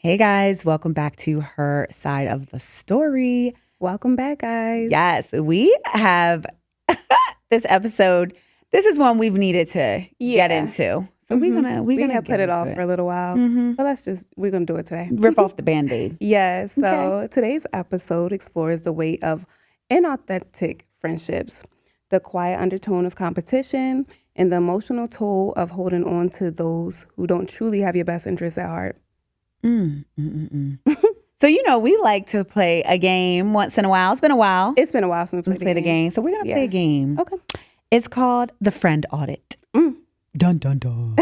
Hey guys, welcome back to Her Side of the Story. Welcome back, guys. Yes, we have this episode. This is one we've needed to get into. So we're gonna have put it off for a little while. But we're gonna do it today. Rip off the Band-Aid. Yes. So today's episode explores the weight of inauthentic friendships, the quiet undertone of competition, and the emotional toll of holding on to those who don't truly have your best interests at heart. So, we like to play a game once in a while. It's been a while. It's been a while since we played a game. So we're going to play a game. Okay. It's called the Friend Audit. Dun, dun, dun.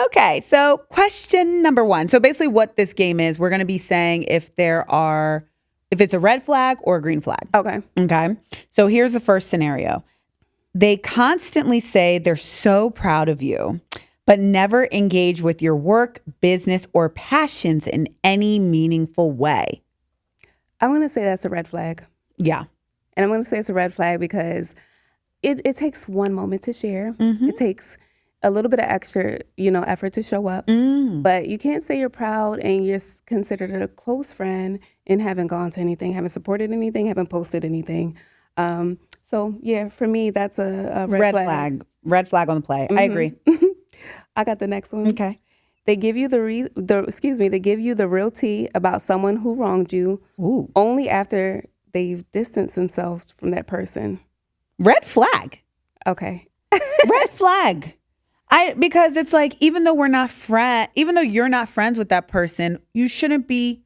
Okay. So question number one. So basically what this game is, we're going to be saying if it's a red flag or a green flag. Okay. Okay. So here's the first scenario. They constantly say they're so proud of you, but never engage with your work, business, or passions in any meaningful way. I'm going to say that's a red flag. Yeah. And I'm going to say it's a red flag because it takes one moment to share. It takes a little bit of extra, effort to show up. But you can't say you're proud and you're considered a close friend and haven't gone to anything, haven't supported anything, haven't posted anything. So, yeah, for me, that's a red flag. Red flag on the play. I agree. I got the next one. Okay. They give you they give you the real tea about someone who wronged you only after they've distanced themselves from that person. Red flag. Okay. Red flag. Because it's like, even though you're not friends with that person, you shouldn't be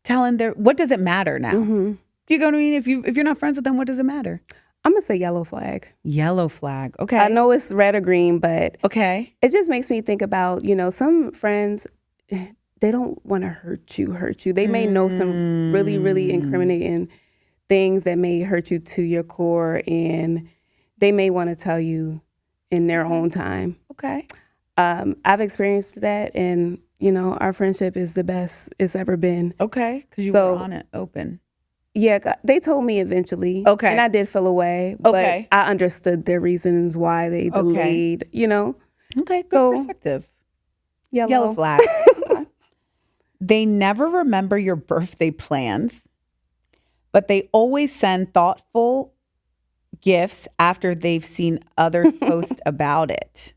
telling what does it matter now? Do you know what I mean? If you're not friends with them, what does it matter? I'm going to say yellow flag. Yellow flag. Okay. I know it's red or green, but okay. It just makes me think about, some friends, they don't want to hurt you. They may know some really, really incriminating things that may hurt you to your core, and they may want to tell you in their own time. Okay. I've experienced that, and, our friendship is the best it's ever been. Okay. Because you were on it open. Yeah, they told me eventually. Okay. And I did feel away. But I understood their reasons why they delayed, Okay, good perspective. Yellow flag. They never remember your birthday plans, but they always send thoughtful gifts after they've seen others post about it.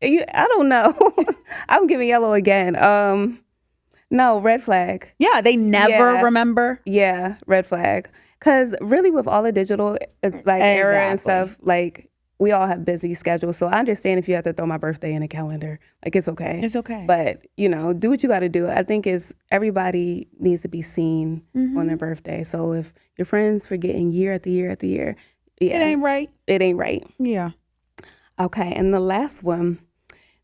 I don't know. I'm giving yellow again. No, red flag. Yeah, they never remember. Yeah, red flag. Because really with all the digital era and stuff, we all have busy schedules. So I understand if you have to throw my birthday in a calendar. It's okay. It's okay. But, do what you got to do. I think everybody needs to be seen on their birthday. So if your friends forgetting year after year after year, it ain't right. It ain't right. Yeah. Okay, and the last one,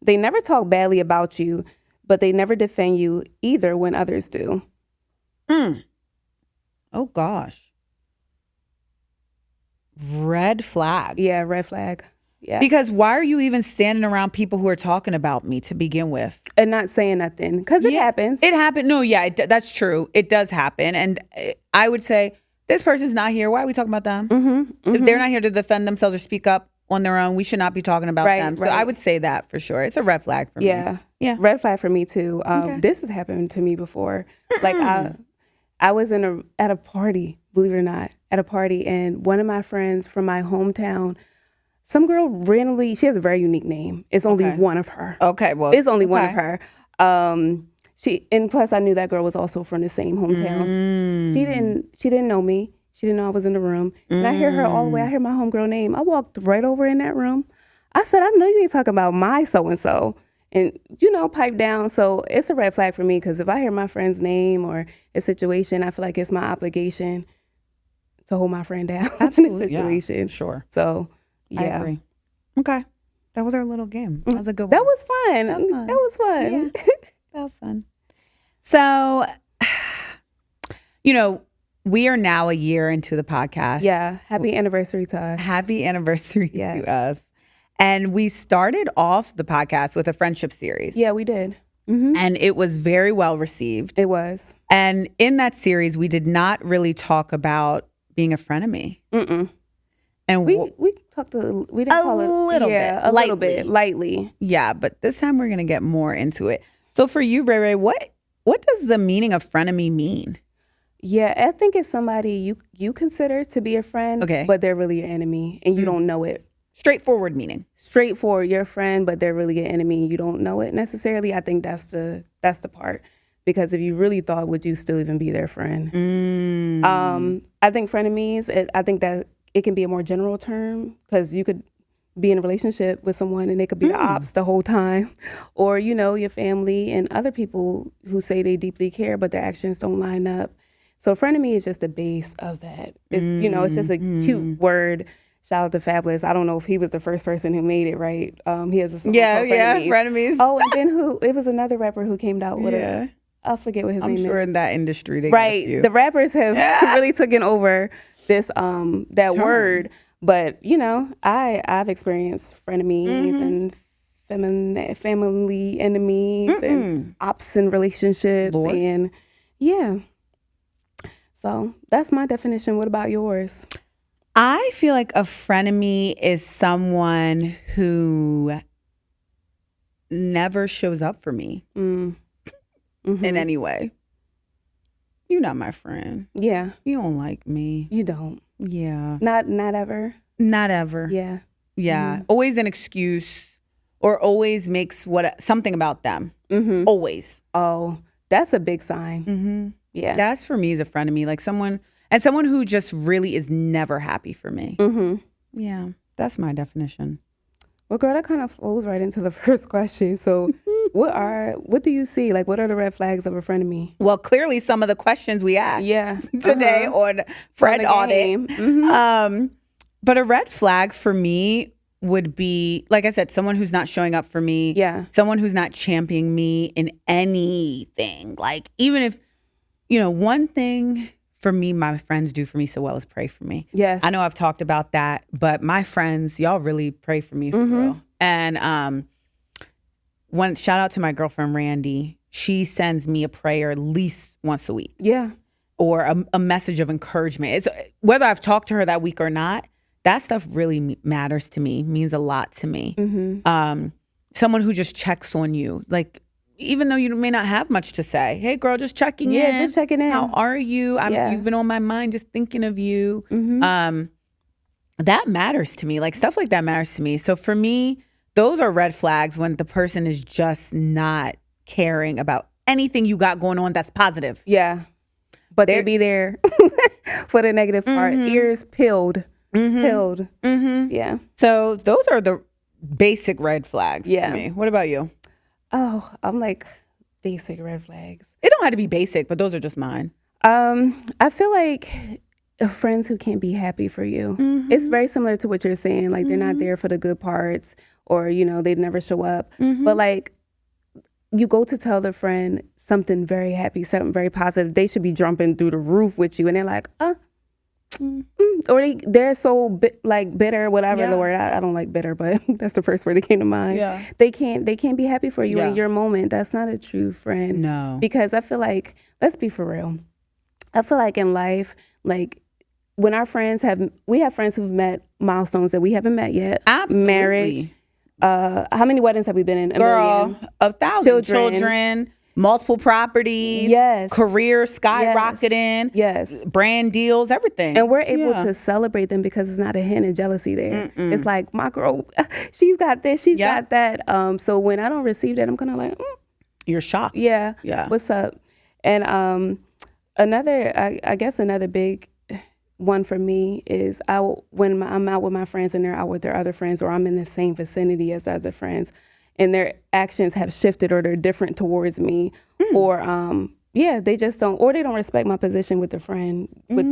they never talk badly about you, but they never defend you either when others do. Oh, gosh. Red flag. Yeah, red flag. Yeah. Because why are you even standing around people who are talking about me to begin with? And not saying nothing. Because it happens. It happened. No, yeah, that's true. It does happen. And I would say, this person's not here. Why are we talking about them? If they're not here to defend themselves or speak up on their own, we should not be talking about them. So I would say that for sure. It's a red flag for me. Yeah. Red flag for me too. This has happened to me before. I was at a party, believe it or not, and one of my friends from my hometown, some girl randomly, she has a very unique name. It's only one of her. Okay, well. It's only one of her. And plus I knew that girl was also from the same hometown. She didn't know me. She didn't know I was in the room. And I hear her all the way. I hear my homegirl name. I walked right over in that room. I said, I know you ain't talking about my so-and-so. And, pipe down. So it's a red flag for me because if I hear my friend's name or a situation, I feel like it's my obligation to hold my friend down in a situation. Yeah, sure. So, yeah. I agree. Okay. That was our little game. That was a good one. That was fun. That was fun. Yeah, that was fun. So, we are now a year into the podcast. Yeah. Happy anniversary to us. Happy anniversary to us. And we started off the podcast with a friendship series. Yeah, we did. And it was very well received. It was. And in that series, we did not really talk about being a frenemy. And we talked we didn't call it a little bit, lightly. Yeah, but this time we're going to get more into it. So for you, Ray Ray, what does the meaning of frenemy mean? Yeah, I think it's somebody you consider to be a friend, Okay. but they're really your enemy and you don't know it. Straightforward meaning. Straightforward, your friend, but they're really your enemy. You don't know it necessarily. I think that's the part. Because if you really thought, would you still even be their friend? I think frenemies, I think that it can be a more general term because you could be in a relationship with someone and they could be the ops the whole time. Or, your family and other people who say they deeply care, but their actions don't line up. So frenemy is just the base of that. It's, it's just a cute word. Shout out to Fabulous. I don't know if he was the first person who made it, right? He has a song called frenemies. Oh, and then it was another rapper who came out with it. I forget what his name is. I'm sure in that industry they right. got a few. The rappers have really taken over this that word. But I've experienced frenemies and family enemies and ops in relationships and so that's my definition. What about yours? I feel like a frenemy is someone who never shows up for me in any way. You're not my friend. Yeah. You don't like me. You don't. Yeah. Not ever. Not ever. Yeah. Yeah. Always an excuse or always makes something about them. Always. Oh, that's a big sign. Yeah. That's for me is a frenemy. Like someone who just really is never happy for me. Yeah. That's my definition. Well, girl, that kind of flows right into the first question. So what do you see? Like, what are the red flags of a frenemy? Well, clearly some of the questions we asked today on Friend Audit. But a red flag for me would be, like I said, someone who's not showing up for me. Yeah. Someone who's not championing me in anything. Like, even if, one thing for me, my friends do for me so well is pray for me. Yes. I know I've talked about that, but my friends, y'all really pray for me for real. And one shout out to my girlfriend, Randy. She sends me a prayer at least once a week. Yeah. Or a message of encouragement. It's, whether I've talked to her that week or not, that stuff really matters to me, means a lot to me. Someone who just checks on you. Like, even though you may not have much to say. Hey, girl, just checking in. Yeah, just checking in. How are you? You've been on my mind just thinking of you. That matters to me. Like, stuff like that matters to me. So for me, those are red flags when the person is just not caring about anything you got going on that's positive. Yeah. But they'll be there for the negative part. Ears peeled. Yeah. So those are the basic red flags for me. What about you? Oh, I'm like basic red flags. It don't have to be basic, but those are just mine. I feel like friends who can't be happy for you. It's very similar to what you're saying. Like, they're not there for the good parts, or, they never show up. But like, you go to tell the friend something very happy, something very positive. They should be jumping through the roof with you. And they're like, or they're so bitter, whatever the word. I don't like bitter, but that's the first word that came to mind. Yeah. They can't be happy for you in your moment. That's not a true friend. No. Because I feel like, let's be for real. I feel like in life, like, when we have friends who've met milestones that we haven't met yet. Absolutely. Marriage. How many weddings have we been in? Girl, 1,000 Children. children, multiple properties, career skyrocketing, brand deals, everything. And we're able to celebrate them because it's not a hint of jealousy there. It's like, my girl, she's got this, she's got that. So when I don't receive that, I'm kind of like, You're shocked. Yeah. What's up? And another big one for me is when I'm out with my friends and they're out with their other friends, or I'm in the same vicinity as other friends, and their actions have shifted or they're different towards me, or they just don't, or they don't respect my position with the friend, with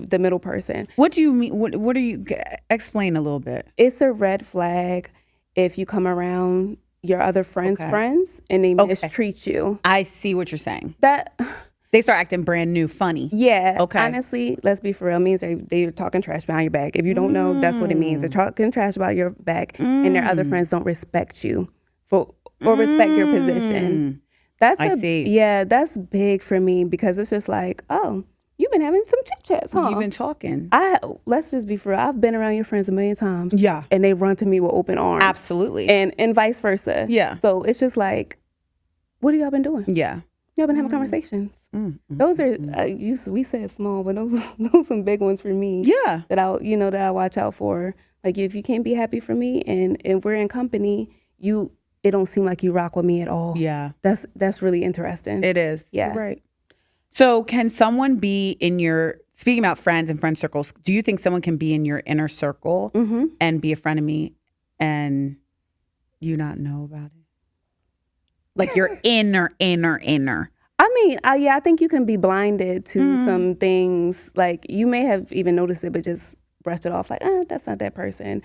the middle person. What do you mean? What do you explain a little bit? It's a red flag if you come around your other friends' friends and they mistreat you. I see what you're saying. That they start acting brand new, funny. Yeah. Okay. Honestly, let's be for real. It means they're talking trash behind your back. If you don't know, that's what it means. They're talking trash about your back, and their other friends don't respect you or respect your position. That's that's big for me, because it's just like, oh, you've been having some chit chats, huh? You've been talking. Let's just be for real. I've been around your friends a million times. Yeah. And they run to me with open arms. Absolutely. And vice versa. Yeah. So it's just like, what have y'all been doing? Yeah. Y'all been having conversations. Those are we said small, but those some big ones for me. Yeah. That I watch out for. Like if you can't be happy for me and we're in company, it don't seem like you rock with me at all. Yeah. That's really interesting. It is. Yeah. You're right. So can someone be in your, speaking about friends and friend circles, do you think someone can be in your inner circle and be a frenemy and you not know about it? Like your inner. I mean, I think you can be blinded to some things. Like you may have even noticed it, but just brushed it off like, that's not that person.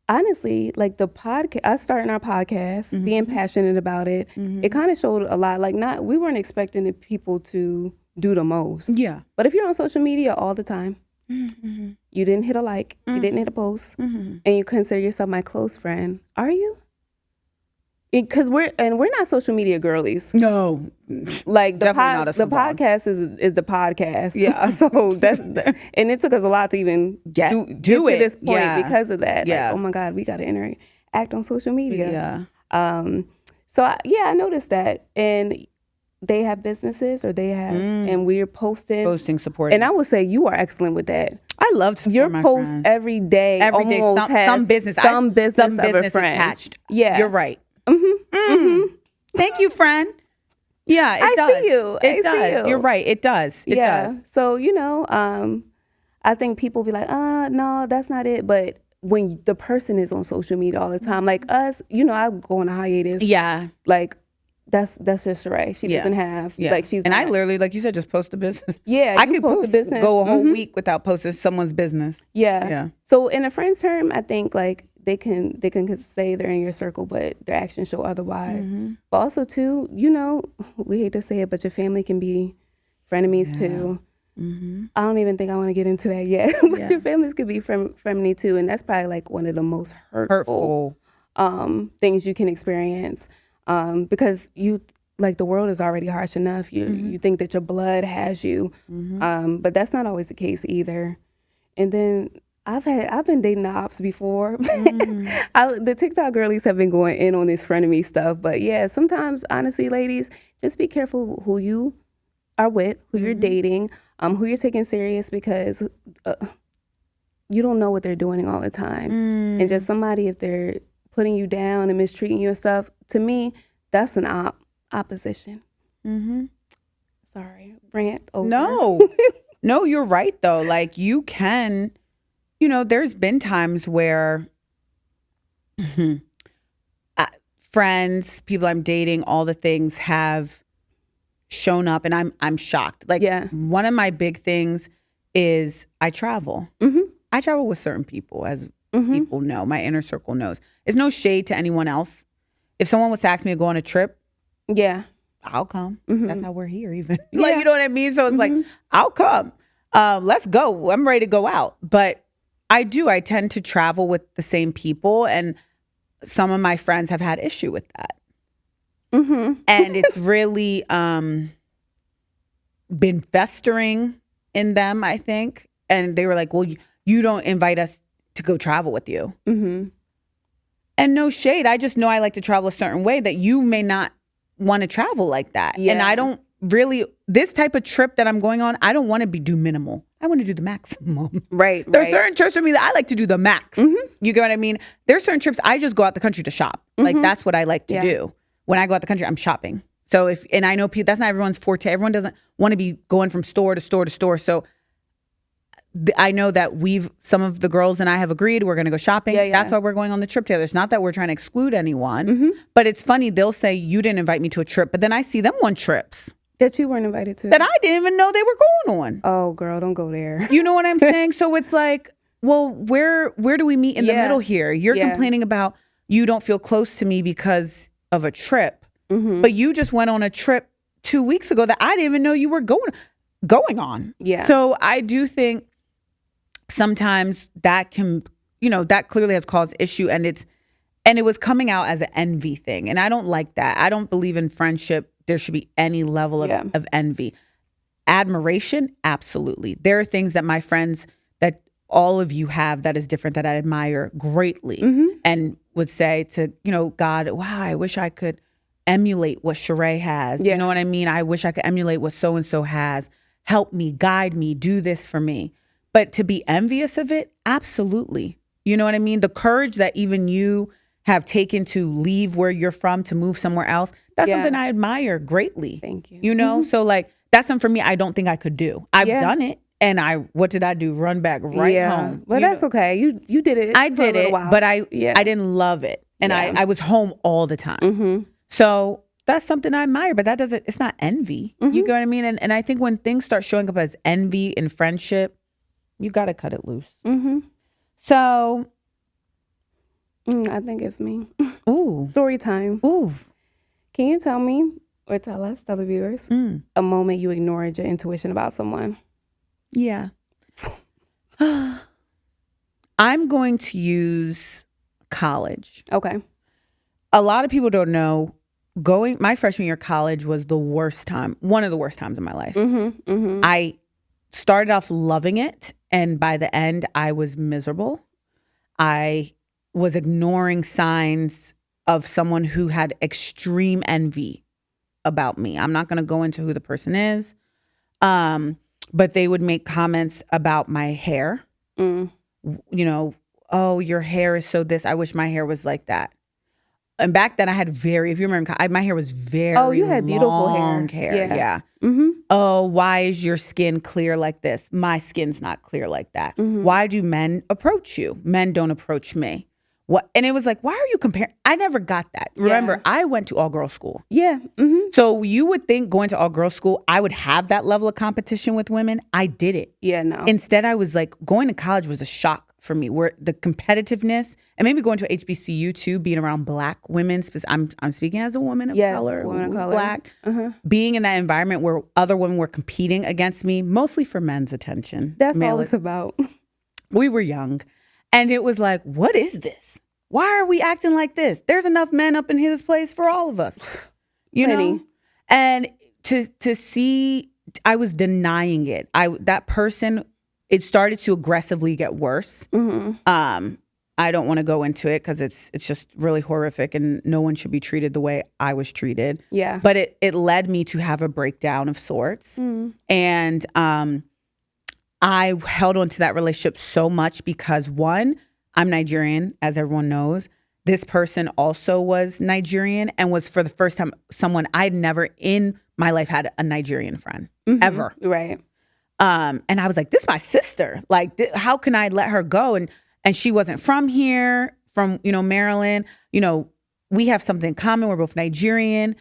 Honestly, like the podcast, us starting our podcast, being passionate about it, it kind of showed a lot. Like we weren't expecting the people to do the most. Yeah. But if you're on social media all the time, you didn't hit a like, you didn't hit a post, and you consider yourself my close friend, are you? Because we're not social media girlies. No, like the podcast is the podcast. Yeah. So that's and it took us a lot to even get to this point because of that. Yeah. Like, oh my God, we got to interact on social media. Yeah. So I noticed that, and they have businesses or they have, and we're posting support. And I would say you are excellent with that. I love to support your my post friends. every day. Almost has some business of a friend attached. Yeah, you're right. Thank you, friend. Yeah, it does. I see you. It does. You're right. It does. It does. So I think people be like, no, that's not it. But when the person is on social media all the time, like us, I go on a hiatus. Yeah. Like that's just right. She doesn't have like she's. And I literally, like you said, just post a business. Yeah, I could post a business. Go a whole week without posting someone's business. Yeah. Yeah. So in a friend's term, I think like they can say they're in your circle, but their actions show otherwise. But also too, we hate to say it, but your family can be frenemies too. I don't even think I want to get into that yet. But your families could be frenemy too, and that's probably like one of the most hurtful things you can experience. Because the world is already harsh enough. You think that your blood has you, but that's not always the case either. And then I've been dating the ops before. The TikTok girlies have been going in on this frenemy stuff, but yeah, sometimes honestly, ladies, just be careful who you are with, who you're dating, who you're taking serious, because you don't know what they're doing all the time. And just somebody, if they're putting you down and mistreating you and stuff, to me, that's an opposition. Sorry, rant over. No, you're right though. Like you can, there's been times where friends, people I'm dating, all the things have shown up, and I'm shocked. Like one of my big things is I travel. I travel with certain people, as people know. My inner circle knows. It's no shade to anyone else. If someone was to ask me to go on a trip, I'll come. That's how we're here, even. Like, you know what I mean? So it's like, I'll come. Let's go. I'm ready to go out. But I tend to travel with the same people, and some of my friends have had issue with that. And it's really been festering in them, I think. And they were like, well, you don't invite us to go travel with you. And no shade. I just know I like to travel a certain way that you may not want to travel like that. And I don't really, this type of trip that I'm going on, I don't want to do minimal. I want to do the maximum. Right. There's certain trips for me that I like to do the max. You get what I mean? There's certain trips I just go out the country to shop. Like that's what I like to do. When I go out the country, I'm shopping. So and I know people, that's not everyone's forte. Everyone doesn't want to be going from store to store to store. So I know that some of the girls and I have agreed we're going to go shopping. That's why we're going on the trip together. It's not that we're trying to exclude anyone, but it's funny. They'll say, you didn't invite me to a trip, but then I see them on trips that you weren't invited to, that I didn't even know they were going on. Oh, girl, don't go there. You know what I'm saying? So it's like, well, where do we meet in the middle here? You're complaining about you don't feel close to me because of a trip, but you just went on a trip 2 weeks ago that I didn't even know you were going on. So I do think sometimes that can, that clearly has caused issue, and it was coming out as an envy thing. And I don't like that. I don't believe in friendship. There should be any level of envy. Admiration, absolutely. There are things that my friends, that all of you have, that is different, that I admire greatly, and would say to, God, wow, I wish I could emulate what Sheree has. You know what I mean? I wish I could emulate what so-and-so has. Help me, guide me, do this for me. But to be envious of it, absolutely. You know what I mean? The courage that even you have taken to leave where you're from to move somewhere else, that's something I admire greatly. Thank you. You know? So like, that's something for me I don't think I could do. I've done it. And what did I do? Run back home. But that's okay. You did it. I did it, while. but I didn't love it. And I was home all the time. So that's something I admire, but it's not envy. You get what I mean? And I think when things start showing up as envy in friendship, you got to cut it loose. So. I think it's me. Ooh. Story time. Ooh. Can you tell me or tell the viewers, a moment you ignored your intuition about someone? Yeah. I'm going to use college. Okay. A lot of people don't know, my freshman year of college was the worst time, one of the worst times in my life. I started off loving it, and by the end, I was miserable. I was ignoring signs of someone who had extreme envy about me. I'm not going to go into who the person is, but they would make comments about my hair. You know, oh, your hair is so this. I wish my hair was like that. And back then I had if you remember, my hair was very Oh, you had beautiful hair. Yeah. Oh, why is your skin clear like this? My skin's not clear like that. Why do men approach you? Men don't approach me. What? And it was like, why are you comparing? I never got that. Remember, I went to all-girls school. Yeah. So you would think going to all-girls school, I would have that level of competition with women. I didn't. Yeah, no. Instead, I was like, going to college was a shock for me, where the competitiveness, and maybe going to HBCU too, being around Black women. I'm speaking as a woman of color, woman of color, Black. Being in that environment where other women were competing against me, mostly for men's attention. That's all it's about. We were young. And it was like, what is this? Why are we acting like this? There's enough men up in his place for all of us. You know? And to see, I was denying it. That person, it started to aggressively get worse. I don't want to go into it because it's just really horrific, and no one should be treated the way I was treated. Yeah. But it led me to have a breakdown of sorts. And I held on to that relationship so much because, one, I'm Nigerian, as everyone knows. This person also was Nigerian and was, for the first time, someone I'd never in my life had a Nigerian friend, ever. Right. And I was like, this is my sister. Like, how can I let her go? And she wasn't from here, from, Maryland. We have something in common. We're both Nigerian.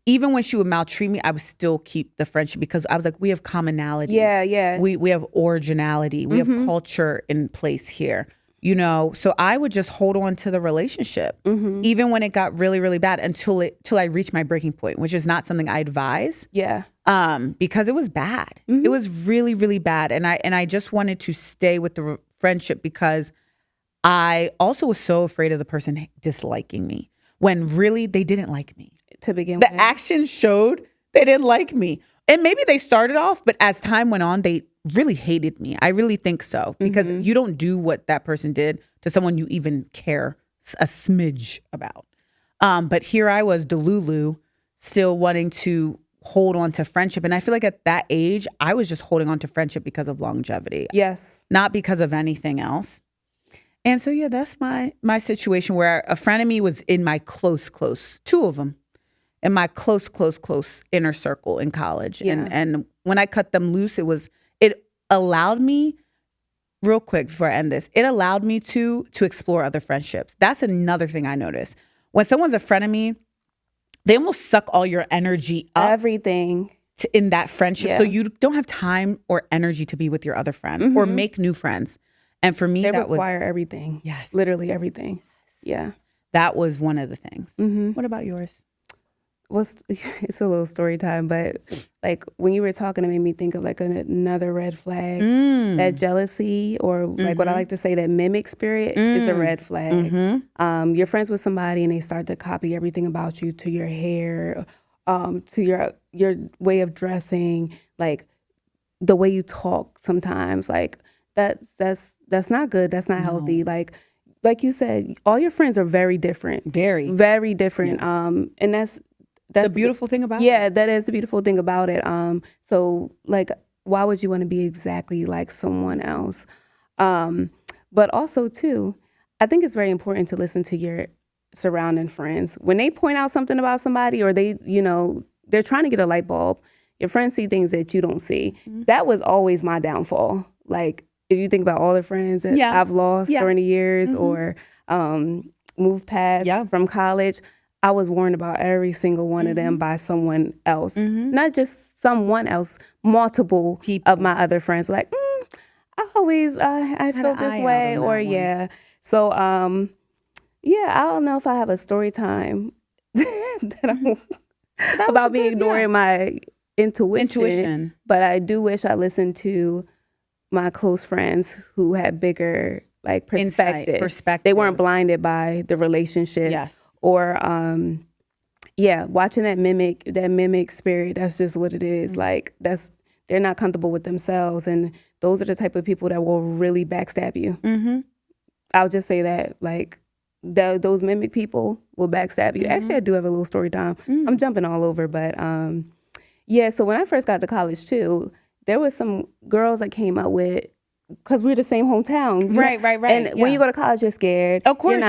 Even when she would maltreat me, I would still keep the friendship because I was like, we have commonality. Yeah. We have originality. We have culture in place here. So I would just hold on to the relationship, even when it got really, really bad until I reached my breaking point, which is not something I advise. Yeah. Because it was bad. It was really, really bad. And I just wanted to stay with the friendship because I also was so afraid of the person disliking me when really they didn't like me. To begin with. The action showed they didn't like me. And maybe they started off, but as time went on, they really hated me. I really think so. Because you don't do what that person did to someone you even care a smidge about. But here I was, Delulu, still wanting to hold on to friendship. And I feel like at that age, I was just holding on to friendship because of longevity. Yes. Not because of anything else. And so, yeah, that's my situation where a frenemy was in my close, two of them. In my close inner circle in college. Yeah. And when I cut them loose, it allowed me, real quick before I end this, it allowed me to explore other friendships. That's another thing I noticed. When someone's a frenemy, they almost suck all your energy up. Everything. In that friendship. Yeah. So you don't have time or energy to be with your other friends or make new friends. And for me, they require everything. Yes. Literally everything. Yeah. That was one of the things. What about yours? It's a little story time, but like when you were talking, it made me think of like another red flag. That jealousy, or like what I like to say, that mimic spirit is a red flag. You're friends with somebody and they start to copy everything about you, to your hair, to your way of dressing, like the way you talk sometimes. Like that's not good. That's not healthy. Like like you said, all your friends are very different. Very. Very different. Yeah. And that's the beautiful thing about it. Yeah, that is the beautiful thing about it. So like, why would you want to be exactly like someone else? But also too, I think it's very important to listen to your surrounding friends. When they point out something about somebody, or they, they're trying to get a light bulb, your friends see things that you don't see. Mm-hmm. That was always my downfall. Like, if you think about all the friends that I've lost during the years, or moved past from college, I was warned about every single one of them by someone else. Not just someone else, multiple people of my other friends. Like, I always, I felt this way, or So, I don't know if I have a story time about me ignoring my intuition. But I do wish I listened to my close friends who had bigger like perspective. They weren't blinded by the relationship. Yes. Or watching that mimic spirit. That's just what it is. Like, they're not comfortable with themselves, and those are the type of people that will really backstab you. I'll just say that, like, those mimic people will backstab you. Actually, I do have a little story time. I'm jumping all over, but so when I first got to college too, there was some girls I came out with, because we're the same hometown. Right. And when you go to college, you're scared. Of course, you're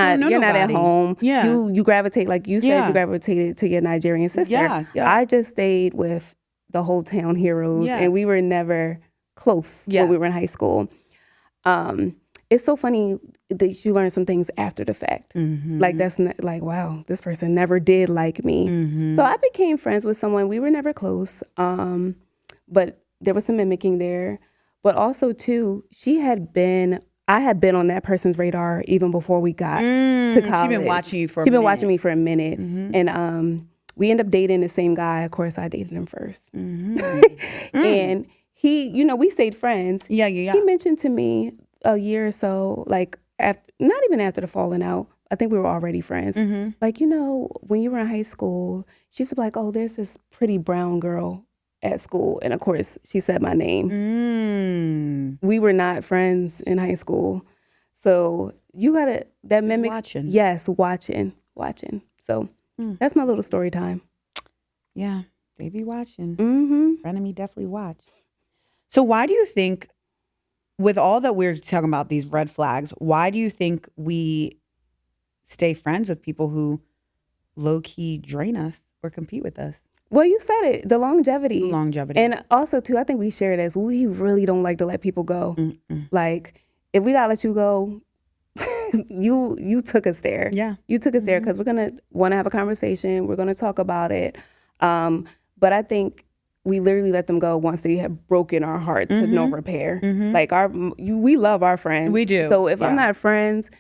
not at home. Yeah. You gravitate, like you said, you gravitated to your Nigerian sister. Yeah. I just stayed with the whole town heroes, and we were never close when we were in high school. It's so funny that you learn some things after the fact. Like, that's not, like, wow, this person never did like me. So I became friends with someone. We were never close, but there was some mimicking there. But also, too, I had been on that person's radar even before we got to college. She'd been watching you for a minute. She'd been watching me for a minute. And we ended up dating the same guy. Of course, I dated him first. And he, we stayed friends. Yeah. He mentioned to me a year or so, like, not even after the falling out, I think we were already friends. Like, when you were in high school, she used to be like, oh, there's this pretty brown girl at school. And of course, she said my name. We were not friends in high school. So you gotta, that mimics. Watching. Yes, watching. So that's my little story time. Yeah, they be watching. Frenemy definitely watch. So why do you think, with all that we're talking about, these red flags, why do you think we stay friends with people who low-key drain us or compete with us? Well, you said it, the longevity. And also, too, I think we share this. We really don't like to let people go. Like, if we gotta let you go, you took us there. Yeah. You took us there because we're going to want to have a conversation. We're going to talk about it. But I think we literally let them go once they have broken our heart to no repair. Like, we love our friends. We do. So if I'm not friends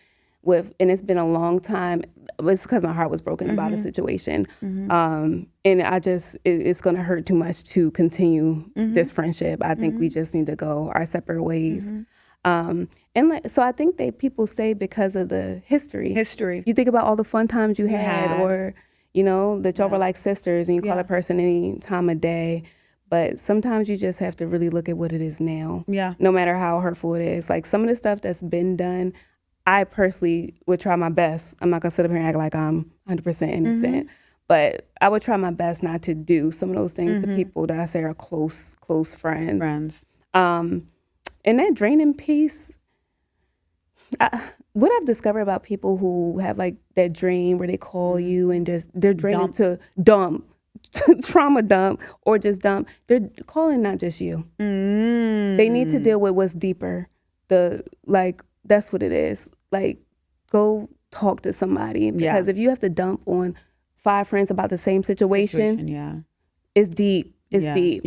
with, and it's been a long time, it's because my heart was broken about a situation. And it's going to hurt too much to continue this friendship. I think we just need to go our separate ways. So I think that people stay because of the history. You think about all the fun times you had, or, that y'all were like sisters and you call a person any time of day. But sometimes you just have to really look at what it is now. Yeah. No matter how hurtful it is. Like, some of the stuff that's been done, I personally would try my best. I'm not going to sit up here and act like I'm 100% innocent. But I would try my best not to do some of those things to people that I say are close friends. And that draining piece, what I've discovered about people who have like that dream where they call you and just they're draining to dump, trauma dump, or just dump. They're calling not just you. They need to deal with what's deeper. That's what it is. Like, go talk to somebody, because if you have to dump on 5 friends about the same situation, it's deep. It's deep.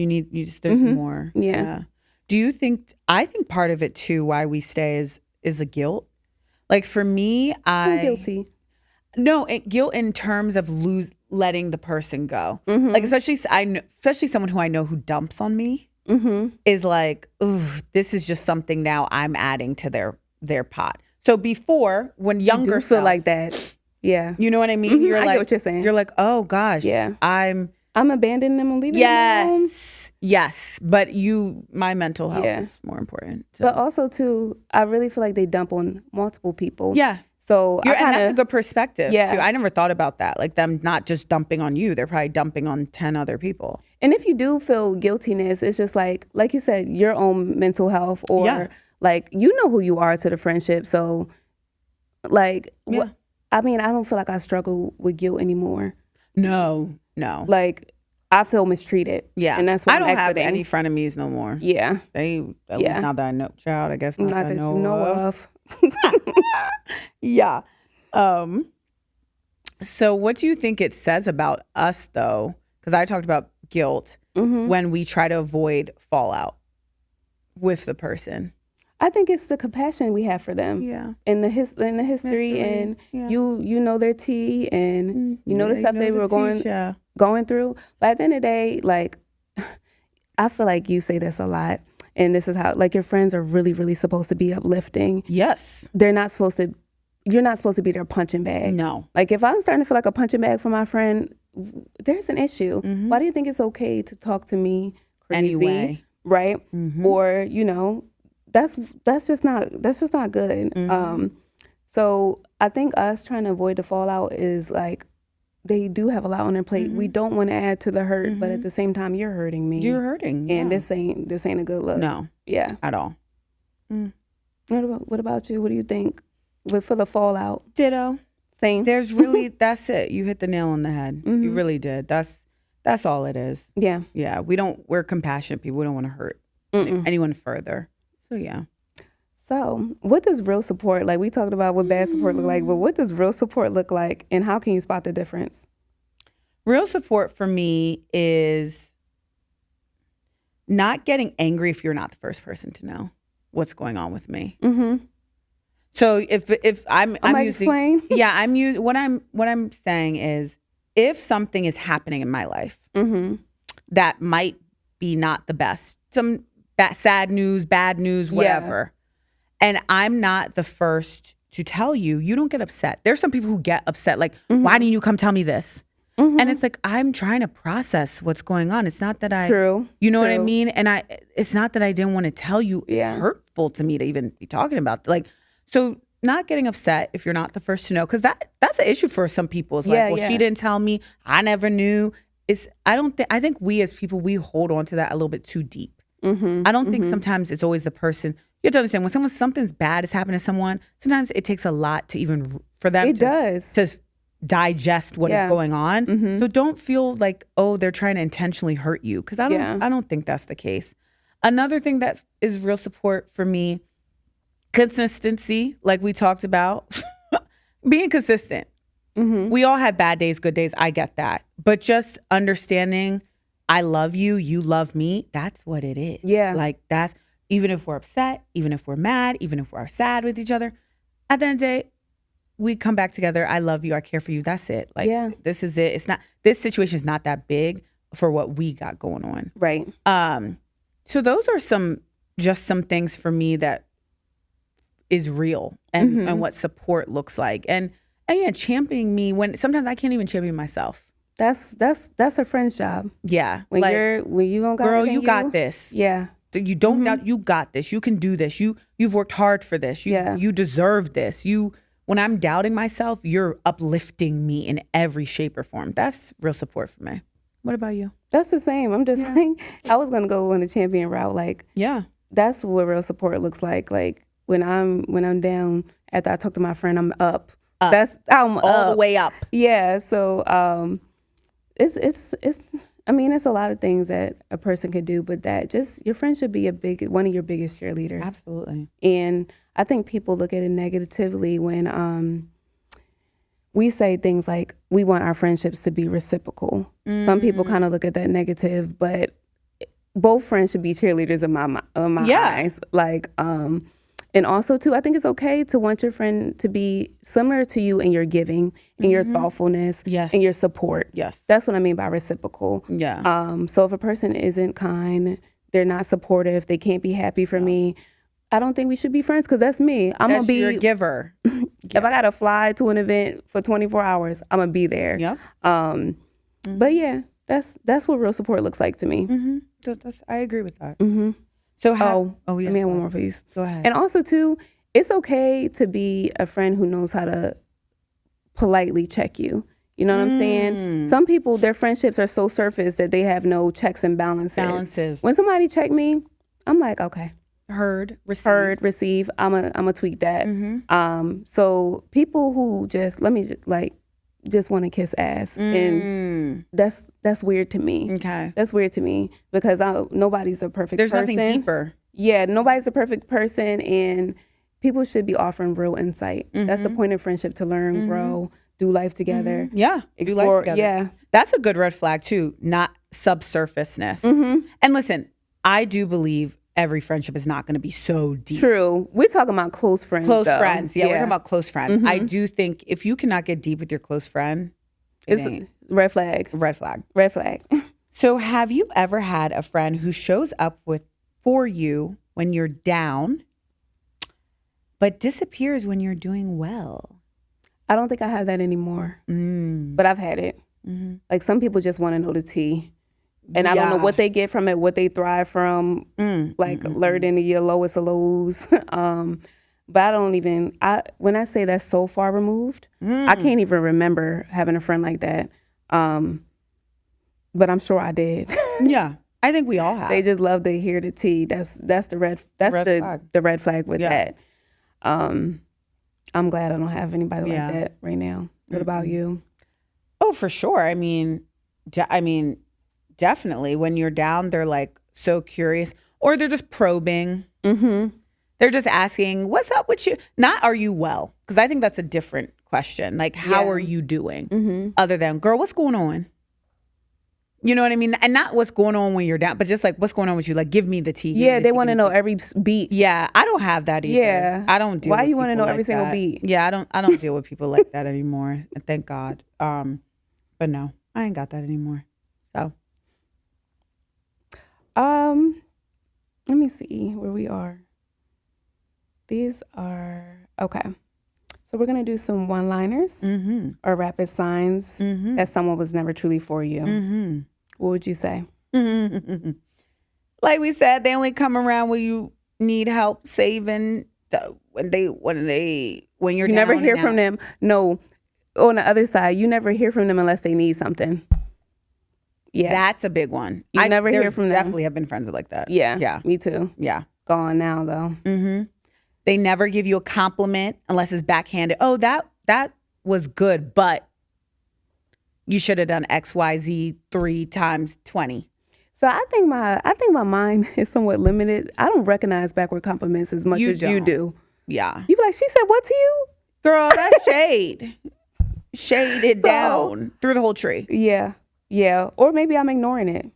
There's more. Yeah. Do you think? I think part of it too, why we stay is the guilt. Like, for me, I'm guilty. No, guilt in terms of letting the person go. Like, especially someone who I know who dumps on me is like, ooh, this is just something now I'm adding to their pot. So before, when younger, you do feel like that. Yeah. You know what I mean? I get what you're saying. You're like, oh gosh. Yeah. I'm abandoning them and leaving them alone. Yes. But my mental health is more important. So. But also too, I really feel like they dump on multiple people. Yeah. So and that's a good perspective. Yeah. Too. I never thought about that. Like them not just dumping on you, they're probably dumping on 10 other people. And if you do feel guiltiness, it's just like you said, your own mental health, or like, you know who you are to the friendship. So like, I mean, I don't feel like I struggle with guilt anymore. No. Like, I feel mistreated. Yeah. And that's why I don't have any frenemies no more. Yeah. At least now that I know, child, I guess not that I know of. Yeah. So what do you think it says about us, though? Because I talked about guilt when we try to avoid fallout with the person. I think it's the compassion we have for them. Yeah. In the history, and you know their tea, and you know the stuff they were going through. But at the end of the day, like, I feel like you say this a lot, and this is how, like, your friends are really, really supposed to be uplifting. Yes. You're not supposed to be their punching bag. No. Like, if I'm starting to feel like a punching bag for my friend, there's an issue. Why do you think it's okay to talk to me crazy? Anyway. Right? Or, you know, that's just not good. So I think us trying to avoid the fallout is like, they do have a lot on their plate. We don't want to add to the hurt, but at the same time, you're hurting me. You're hurting. And this ain't a good look. No. Yeah. At all. What about you? What do you think for the fallout? Ditto. Same. There's really, that's it. You hit the nail on the head. You really did. That's all it is. Yeah. Yeah. We're compassionate people. We don't want to hurt anyone further. So yeah. So what does real support, like we talked about what bad support look like, but what does real support look like, and how can you spot the difference? Real support for me is not getting angry if you're not the first person to know what's going on with me. So if I'm using, explain. What I'm saying is, if something is happening in my life that might be not the best, some sad news, bad news, whatever, and I'm not the first to tell you, you don't get upset. There's some people who get upset, like, why didn't you come tell me this? And it's like, I'm trying to process what's going on. It's not that you know what I mean? And it's not that I didn't want to tell you. It's hurtful to me to even be talking about, like, so not getting upset if you're not the first to know, because that's an issue for some people. It's like, she didn't tell me, I never knew. I think we as people, we hold on to that a little bit too deep. I don't think sometimes it's always the person. You have to understand, when something's bad is happening to someone, sometimes it takes a lot to even for them to digest what is going on. So don't feel like, oh, they're trying to intentionally hurt you, because I don't think that's the case. Another thing that is real support for me, consistency, like we talked about. Being consistent. We all have bad days, good days. I get that. But just understanding, I love you, you love me. That's what it is. Yeah. Like, that's, even if we're upset, even if we're mad, even if we're sad with each other, at the end of the day, we come back together. I love you. I care for you. That's it. Like, this is it. It's not, this situation is not that big for what we got going on. Right. So those are some things for me that is real, and what support looks like. And yeah, championing me when sometimes I can't even champion myself. That's a friend's job. Yeah. When you don't got girl, you got this. Yeah. You don't doubt, you got this. You can do this. You've worked hard for this. You deserve this. When I'm doubting myself, you're uplifting me in every shape or form. That's real support for me. What about you? That's the same. I'm just like, I was gonna go on the champion route. Like, that's what real support looks like. Like, when I'm down, after I talk to my friend, I'm up. I'm all the way up. Yeah. So it's I mean, it's a lot of things that a person could do, but that just, your friend should be one of your biggest cheerleaders. Absolutely. And I think people look at it negatively when we say things like, we want our friendships to be reciprocal. Some people kind of look at that negative, but both friends should be cheerleaders in my eyes. Like, and also too, I think it's okay to want your friend to be similar to you in your giving, in your thoughtfulness, and your support. Yes. That's what I mean by reciprocal. Yeah. So if a person isn't kind, they're not supportive, they can't be happy for me, I don't think we should be friends, because that's me. I'm going to be your giver. If I got to fly to an event for 24 hours, I'm going to be there. Yeah. But yeah, that's what real support looks like to me. I agree with that. So let me have one more, please. Go ahead. And also too, it's okay to be a friend who knows how to politely check you. You know what I'm saying? Some people, their friendships are so surface that they have no checks and balances. When somebody check me, I'm like, okay. Heard, receive. I'm a tweet that. So people who just just want to kiss ass, and that's weird to me. Okay, that's weird to me because nobody's a perfect person. There's nothing deeper. Yeah, nobody's a perfect person, and people should be offering real insight. That's the point of friendship, to learn, grow, do life together. Yeah, explore. Do life together. Yeah, that's a good red flag too. Not subsurfaceness. And listen, I do believe every friendship is not going to be so deep. True. We're talking about close friends. Close friends. Yeah, we're talking about close friends. I do think if you cannot get deep with your close friend, it's a red flag. Red flag. Red flag. So have you ever had a friend who shows up for you when you're down, but disappears when you're doing well? I don't think I have that anymore, but I've had it. Like some people just want to know the tea. And I don't know what they get from it, what they thrive from, learning your lowest of lows. But I don't even, when I say that's so far removed, I can't even remember having a friend like that. But I'm sure I did. Yeah, I think we all have. They just love to hear the tea. That's the red flag with that. I'm glad I don't have anybody like that right now. What about you? Oh, for sure. I mean, definitely. When you're down, they're like so curious, or they're just probing. They're just asking, "What's up with you?" Not, "Are you well?" Because I think that's a different question. Like, how are you doing? Other than, "Girl, what's going on?" You know what I mean? And not what's going on when you're down, but just like, what's going on with you? Like, give me the tea. Yeah, they want to know every beat. Yeah, I don't have that either. Yeah, I don't do. Why you want to know every single beat? Yeah, I don't deal with people like that anymore. Thank God. But no, I ain't got that anymore. So. Let me see where we are. These are, okay. So we're going to do some one-liners or rapid signs that someone was never truly for you. What would you say? Like we said, they only come around when you need help saving, when you're you never hear from them. No, on the other side, you never hear from them unless they need something. Yeah, that's a big one. You never hear from them. Definitely have been friends like that. Yeah, me too. Yeah, gone now though. They never give you a compliment unless it's backhanded. Oh, that was good, but you should have done XYZ 3 times 20. So I think my mind is somewhat limited. I don't recognize backward compliments as much as you do. Yeah, you be like, she said what to you, girl? That's shade. Shaded down through the whole tree. Yeah, or maybe I'm ignoring it.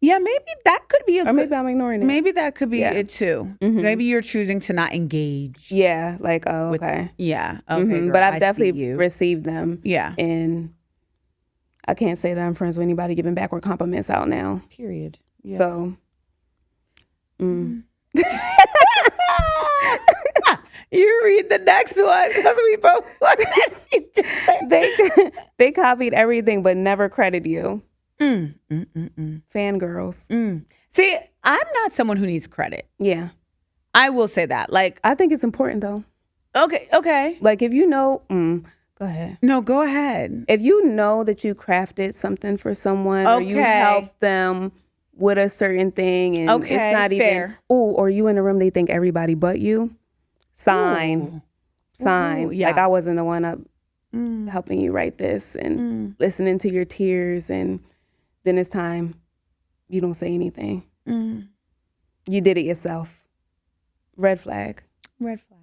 Yeah, maybe that could be maybe I'm ignoring it. Maybe that could be it too. Maybe you're choosing to not engage. Yeah, like, oh, okay. Yeah, okay. Girl, but I've definitely received them. Yeah. And I can't say that I'm friends with anybody giving backward compliments out now. Period. Yeah. So. You read the next one because we both looked at each other. They copied everything but never credit you. Fangirls. See, I'm not someone who needs credit. Yeah. I will say that. Like, I think it's important though. Okay. Like if you know, go ahead. No, go ahead. If you know that you crafted something for someone or you helped them with a certain thing and it's not fair. Or you in the room, they think everybody but you. Sign. Ooh, yeah. Like I wasn't the one up helping you write this and listening to your tears, and then it's time you don't say anything. You did it yourself. Red flag. Red flag.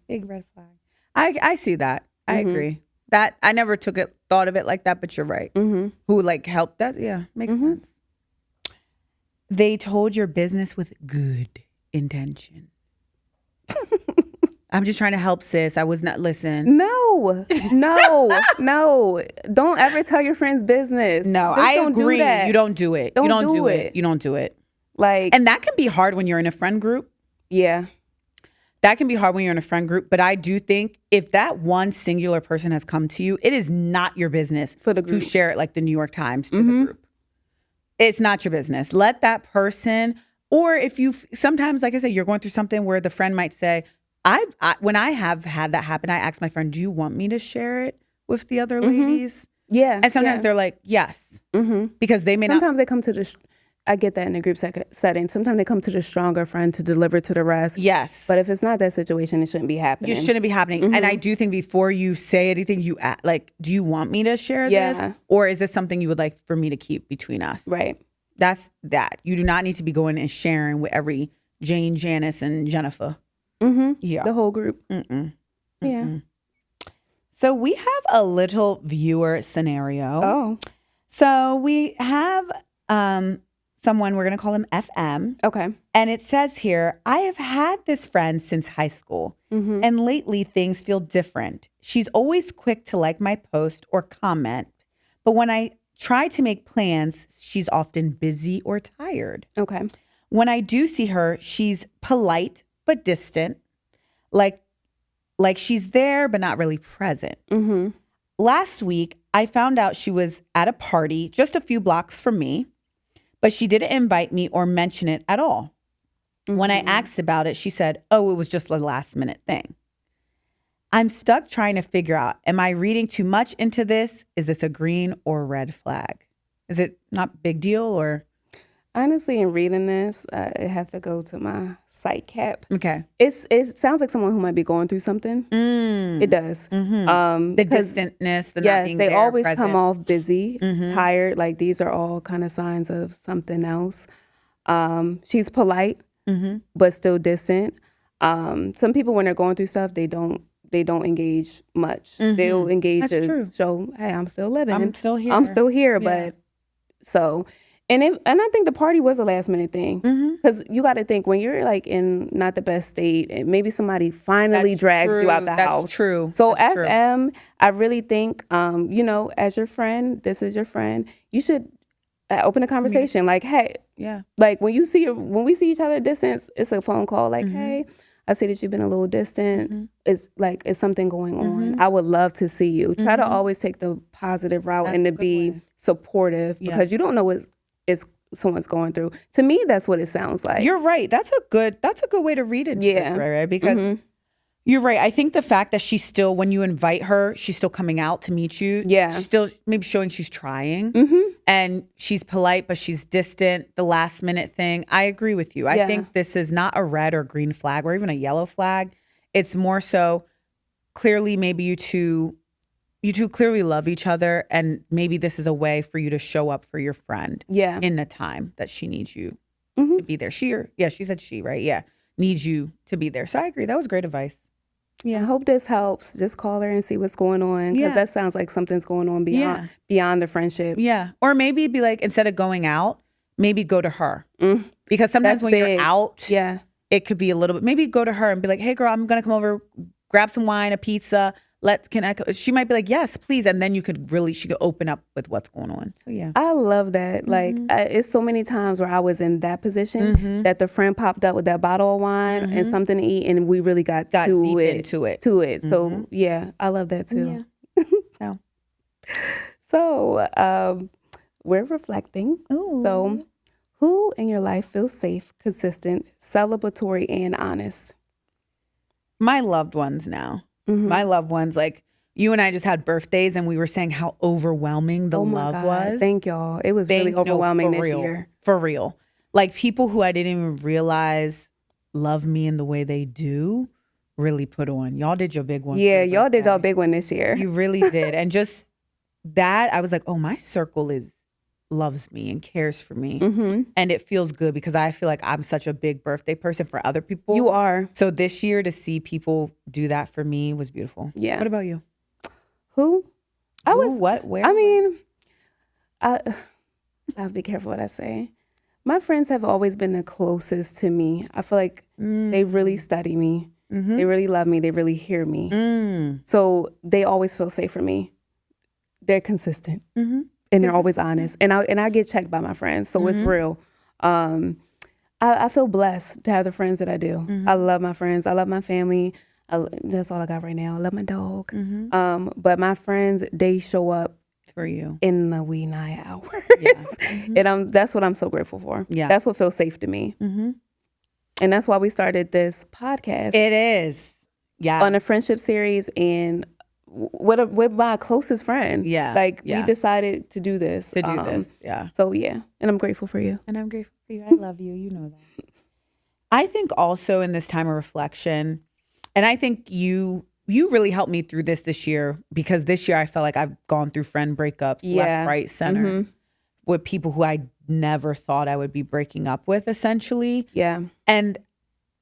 Big red flag. I see that. I agree. That I never thought of it like that, but you're right. Who like helped that? Yeah, makes sense. They told your business with good intention. I'm just trying to help, sis. I was not listening. No. Don't ever tell your friend's business. No, I agree. You don't do it. You don't do it. You don't do it. Like, and that can be hard when you're in a friend group. Yeah. That can be hard when you're in a friend group. But I do think if that one singular person has come to you, it is not your business for the group to share it like the New York Times to the group. It's not your business. Let that person, or if you sometimes, like I said, you're going through something where the friend might say, When I have had that happen, I ask my friend, do you want me to share it with the other ladies? Yeah. And sometimes they're like, yes. Because they may Sometimes they come to the, I get that in a group setting. Sometimes they come to the stronger friend to deliver to the rest. Yes. But if it's not that situation, it shouldn't be happening. You shouldn't be happening. And I do think before you say anything, you like, do you want me to share this? Or is this something you would like for me to keep between us? Right. That's that. You do not need to be going and sharing with every Jane, Janice, and Jennifer. Yeah. The whole group. Yeah. So we have a little viewer scenario. Oh. So we have someone, we're going to call him FM. Okay. And it says here, I have had this friend since high school. And lately things feel different. She's always quick to like my post or comment. But when I try to make plans, she's often busy or tired. Okay. When I do see her, she's polite but distant, like she's there but not really present. Last week, I found out she was at a party just a few blocks from me, but she didn't invite me or mention it at all. When I asked about it, she said, oh, it was just a last minute thing. I'm stuck trying to figure out, am I reading too much into this? Is this a green or red flag? Is it not big deal or? Honestly, in reading this, I have to go to my psych cap. Okay. It sounds like someone who might be going through something. It does. The distantness, the not being they there, always present. come off busy, tired. Like these are all kind of signs of something else. She's polite, but still distant. Some people, when they're going through stuff, they don't engage much. They'll engage to show, hey, I'm still living. I'm still here. But so. And I think the party was a last minute thing because you got to think when you're like in not the best state and maybe somebody finally drags you out the house. That's true. So FM, I really think, as your friend, this is your friend. You should open a conversation like, hey, like when we see each other at distance, it's a phone call like, hey, I see that you've been a little distant. It's like, is something going on? I would love to see you. Try to always take the positive route and to be supportive because you don't know what is someone's going through. To me, that's what it sounds like. You're right. That's a good way to read it. This, right? Because you're right. I think the fact that she's still, when you invite her, she's still coming out to meet you. Yeah. She's still maybe showing she's trying. And she's polite, but she's distant. The last minute thing. I agree with you. I think this is not a red or green flag or even a yellow flag. It's more so clearly maybe you two clearly love each other, and maybe this is a way for you to show up for your friend in the time that she needs you to be there. She said she, right? Yeah. Needs you to be there. So I agree. That was great advice. Yeah. I hope this helps. Just call her and see what's going on because that sounds like something's going on beyond the friendship. Yeah. Or maybe it'd be like, instead of going out, maybe go to her. Because sometimes when you're out, it could be a little bit, maybe go to her and be like, hey girl, I'm going to come over, grab some wine, a pizza. She might be like, yes, please. And then she could open up with what's going on. So yeah. I love that. Like it's so many times where I was in that position that the friend popped up with that bottle of wine and something to eat. And we really got to it. So yeah, I love that too. Yeah. So we're reflecting. Ooh. So who in your life feels safe, consistent, celebratory, and honest? My loved ones now. My loved ones, like you and I just had birthdays and we were saying how overwhelming the love was. Thank y'all. It was really overwhelming this year. For real. Like people who I didn't even realize love me in the way they do really put on. Y'all did your big one. Yeah, y'all did y'all big one this year. You really did. And just that, I was like, oh, my circle loves me and cares for me. And it feels good because I feel like I'm such a big birthday person for other people. You are. So this year to see people do that for me was beautiful. Yeah. What about you? Who? What? Where? I mean, I'll be careful what I say. My friends have always been the closest to me. I feel like they really study me. They really love me. They really hear me. So they always feel safe for me. They're consistent. And they're always honest. And I get checked by my friends. So it's real. I feel blessed to have the friends that I do. I love my friends. I love my family. That's all I got right now. I love my dog. But my friends, they show up for you in the wee night hours. And that's what I'm so grateful for. That's what feels safe to me. And that's why we started this podcast. It is. on a friendship series and with my closest friend. Yeah. Like we decided to do this. Yeah. So yeah. And I'm grateful for you. And I'm grateful for you. I love you. You know that. I think also in this time of reflection, and I think you really helped me through this year, because this year I felt like I've gone through friend breakups left, right, center with people who I never thought I would be breaking up with, essentially. Yeah. And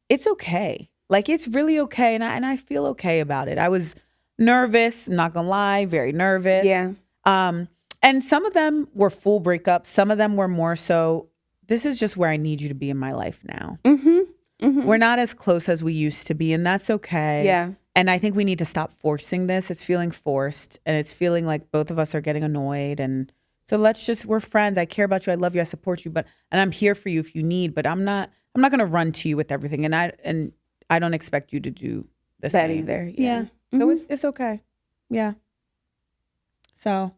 it's okay. Like, it's really okay. And I feel okay about it. I was nervous, I'm not gonna lie, very nervous. Yeah. And some of them were full breakups. Some of them were more so, this is just where I need you to be in my life now. We're not as close as we used to be, and that's okay. Yeah. And I think we need to stop forcing this. It's feeling forced, and it's feeling like both of us are getting annoyed. And so we're friends. I care about you. I love you. I support you. And I'm here for you if you need, but I'm not going to run to you with everything. And I don't expect you to do the that same. either. Yeah. So it's okay. Yeah. So,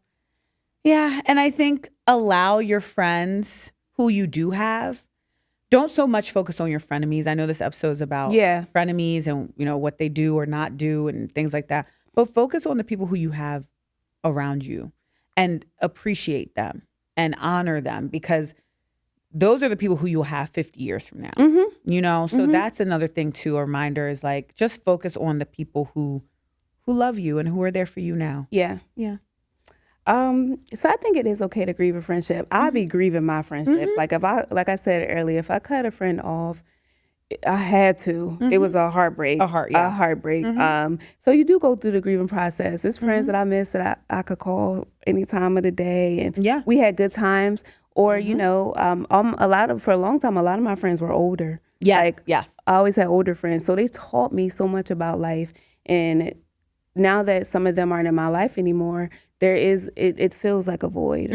yeah. And I think allow your friends who you do have, don't so much focus on your frenemies. I know this episode is about frenemies and, what they do or not do and things like that. But focus on the people who you have around you and appreciate them and honor them, because those are the people who you'll have 50 years from now. So that's another thing too. A reminder is like, just focus on the people who love you and who are there for you now. Yeah. Yeah. So I think it is okay to grieve a friendship. I be grieving my friendships. Like like I said earlier, if I cut a friend off, I had to. It was a heartbreak. A heartbreak. So you do go through the grieving process. There's friends that I miss that I could call any time of the day, and we had good times. Or for a long time, a lot of my friends were older. Yeah. I always had older friends, so they taught me so much about life. And now that some of them aren't in my life anymore, it feels like a void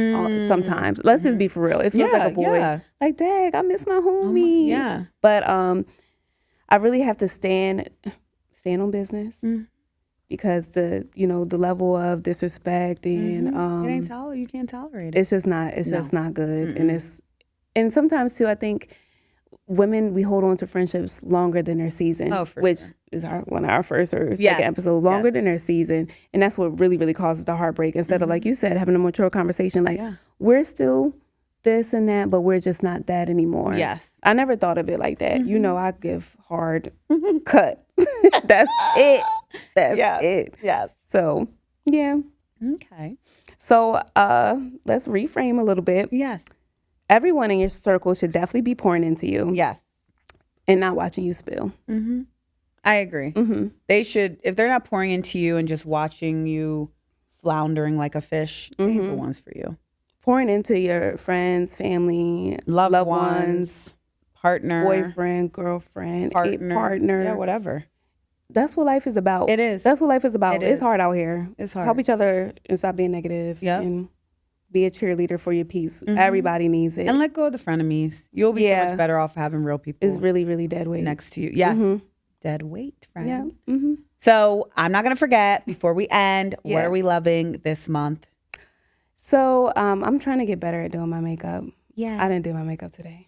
sometimes. Let's just be for real. It feels like a void. Yeah. Like, dang, I miss my homie. But I really have to stand on business because the level of disrespect and you can't tolerate it. It's just not good. And sometimes too, I think women, we hold on to friendships longer than their season, which is one of our first or second episodes, longer than their season. And that's what really, really causes the heartbreak. Instead of, like you said, having a mature conversation, like we're still this and that, but we're just not that anymore. Yes. I never thought of it like that. I give hard cut. That's it. That's it. Yes. So, yeah. Okay. So let's reframe a little bit. Yes. Everyone in your circle should definitely be pouring into you. Yes. And not watching you spill. I agree. They should, if they're not pouring into you and just watching you floundering like a fish, they ain't the ones for you. Pouring into your friends, family, loved ones, partner, boyfriend, girlfriend, partner. Yeah, whatever. That's what life is about. It is. That's what life is about. It's hard out here. It's hard. Help each other and stop being negative. And be a cheerleader for your peace. Everybody needs it. And let go of the frenemies. You'll be so much better off having real people. It's really, really dead weight. Next to you. Yes. Dead weight, friend. Yeah. So I'm not going to forget, before we end, what are we loving this month? So I'm trying to get better at doing my makeup. Yeah. I didn't do my makeup today.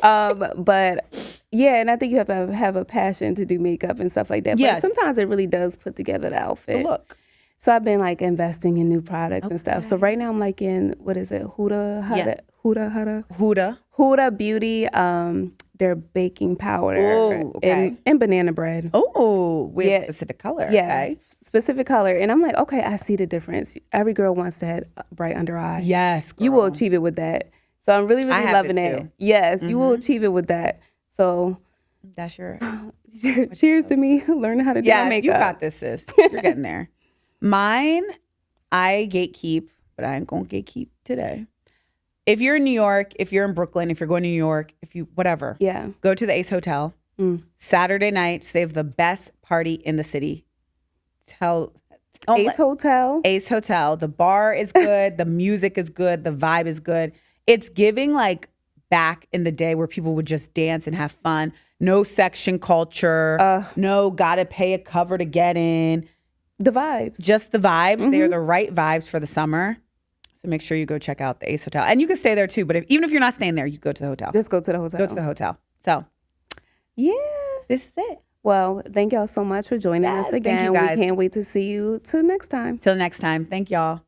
But yeah, and I think you have to have a passion to do makeup and stuff like that. But sometimes it really does put together the outfit. The look. So I've been like investing in new products and stuff. So right now I'm like in, what is it? Huda Beauty. Their baking powder and banana bread. Oh, we have specific color. Yeah, okay. Specific color. And I'm like, okay, I see the difference. Every girl wants to have bright under eye. Yes, girl. You will achieve it with that. So I'm really, really loving it. Yes, you will achieve it with that. So that's your cheers to me learning how to do my makeup. You got this, sis. You're getting there. Mine, I gatekeep, but I ain't gonna gatekeep today. If you're in New York, if you're in Brooklyn, if you're going to New York, whatever, go to the Ace Hotel. Saturday nights, they have the best party in the city. Ace Hotel. The bar is good. The music is good. The vibe is good. It's giving like back in the day where people would just dance and have fun. No section culture. No gotta pay a cover to get in. The vibes. Just the vibes. They're the right vibes for the summer. So make sure you go check out the Ace Hotel. And you can stay there too. But even if you're not staying there, you go to the hotel. Just go to the hotel. Go to the hotel. So, yeah. This is it. Well, thank y'all so much for joining us again. We can't wait to see you till next time. Till next time. Thank y'all.